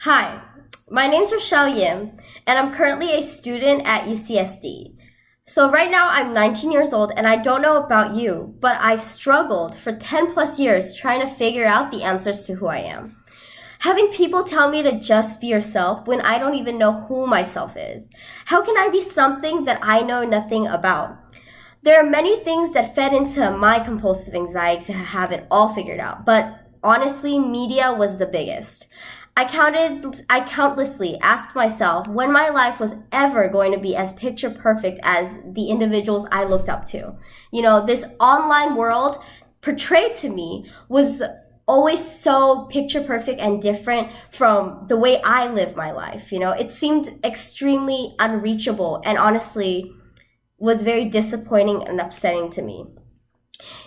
Hi, my name's Rochelle Yim, and I'm currently a student at UCSD. So right now I'm 19 years old, and I don't know about you, but I've struggled for 10 plus years trying to figure out the answers to who I am. Having people tell me to just be yourself when I don't even know who myself is. How can I be something that I know nothing about? There are many things that fed into my compulsive anxiety to have it all figured out, but honestly, media was the biggest. I countlessly asked myself when my life was ever going to be as picture perfect as the individuals I looked up to. This online world portrayed to me was always so picture perfect and different from the way I live my life. It seemed extremely unreachable and honestly was very disappointing and upsetting to me.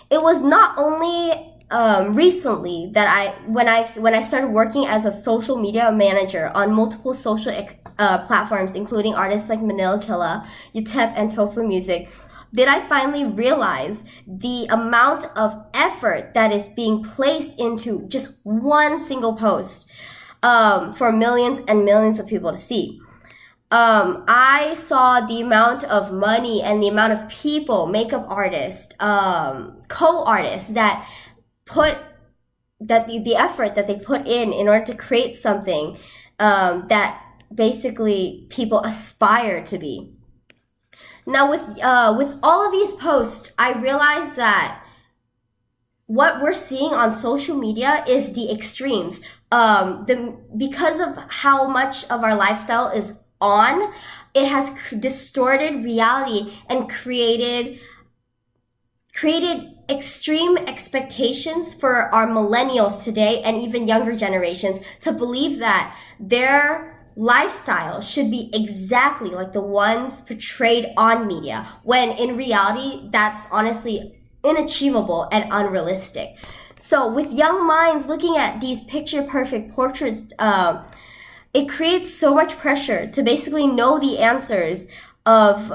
It was not only recently that when I started working as a social media manager on multiple social platforms, including artists like Manila Killa, Utep, and Tofu Music, did I finally realize the amount of effort that is being placed into just one single post for millions and millions of people to see. I saw the amount of money and the amount of people, makeup artists, co-artists that put the effort that they put in order to create something that basically people aspire to be. Now with all of these posts, I realized that what we're seeing on social media is the extremes. Because of how much of our lifestyle is on, it has distorted reality and created extreme expectations for our millennials today and even younger generations to believe that their lifestyle should be exactly like the ones portrayed on media, when in reality, that's honestly inachievable and unrealistic. So with young minds looking at these picture perfect portraits, it creates so much pressure to basically know the answers of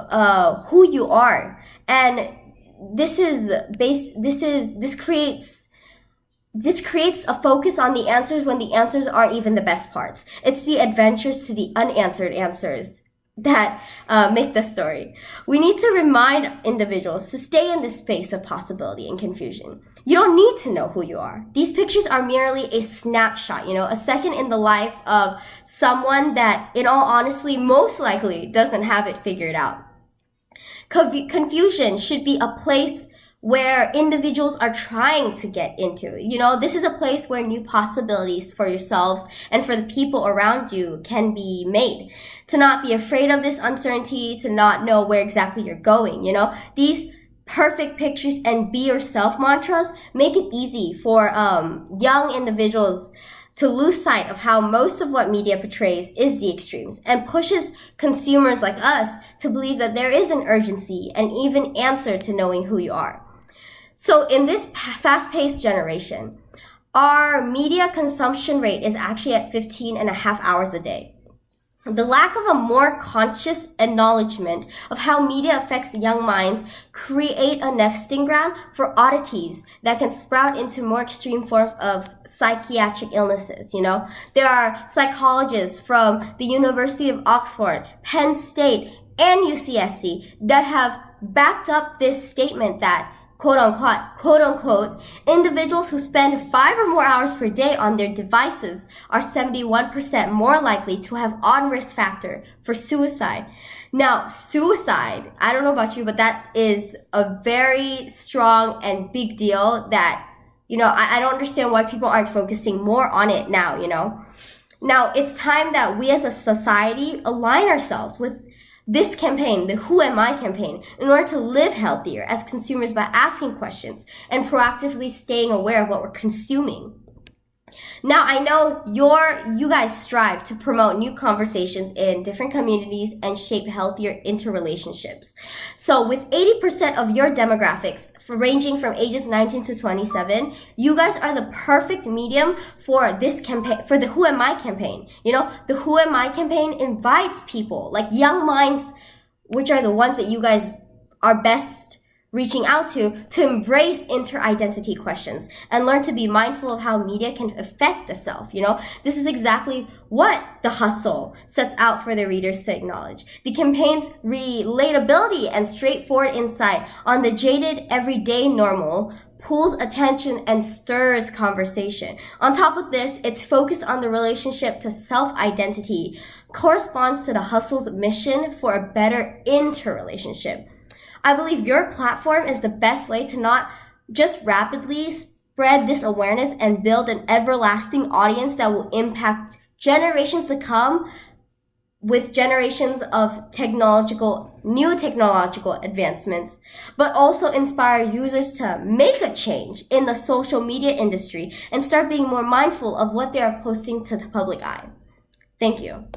who you are. And this creates a focus on the answers when the answers aren't even the best parts. It's the adventures to the unanswered answers that make the story. We need to remind individuals to stay in this space of possibility and confusion. You don't need to know who you are. These pictures are merely a snapshot, a second in the life of someone that, in all honesty, most likely doesn't have it figured out. Confusion should be a place where individuals are trying to get into. This is a place where new possibilities for yourselves and for the people around you can be made. To not be afraid of this uncertainty, to not know where exactly you're going. These perfect pictures and be yourself mantras make it easy for young individuals to lose sight of how most of what media portrays is the extremes and pushes consumers like us to believe that there is an urgency and even answer to knowing who you are. So in this fast-paced generation, our media consumption rate is actually at 15 and a half hours a day. The lack of a more conscious acknowledgement of how media affects young minds create a nesting ground for oddities that can sprout into more extreme forms of psychiatric illnesses. There are psychologists from the University of Oxford, Penn State, and UCSC that have backed up this statement that quote unquote, individuals who spend 5 or more hours per day on their devices are 71% more likely to have on-risk factor for suicide. Now, suicide, I don't know about you, but that is a very strong and big deal that, I don't understand why people aren't focusing more on it now, Now, it's time that we as a society align ourselves with this campaign, the Who Am I campaign, in order to live healthier as consumers by asking questions and proactively staying aware of what we're consuming. Now, I know you guys strive to promote new conversations in different communities and shape healthier interrelationships. So with 80% of your demographics ranging from ages 19 to 27, you guys are the perfect medium for this campaign, for the Who Am I campaign. The Who Am I campaign invites people like young minds, which are the ones that you guys are best reaching out to embrace inter-identity questions and learn to be mindful of how media can affect the self. This is exactly what The Hustle sets out for the readers to acknowledge. The campaign's relatability and straightforward insight on the jaded everyday normal pulls attention and stirs conversation. On top of this, its focus on the relationship to self-identity corresponds to The Hustle's mission for a better interrelationship. I believe your platform is the best way to not just rapidly spread this awareness and build an everlasting audience that will impact generations to come with generations of new technological advancements, but also inspire users to make a change in the social media industry and start being more mindful of what they are posting to the public eye. Thank you.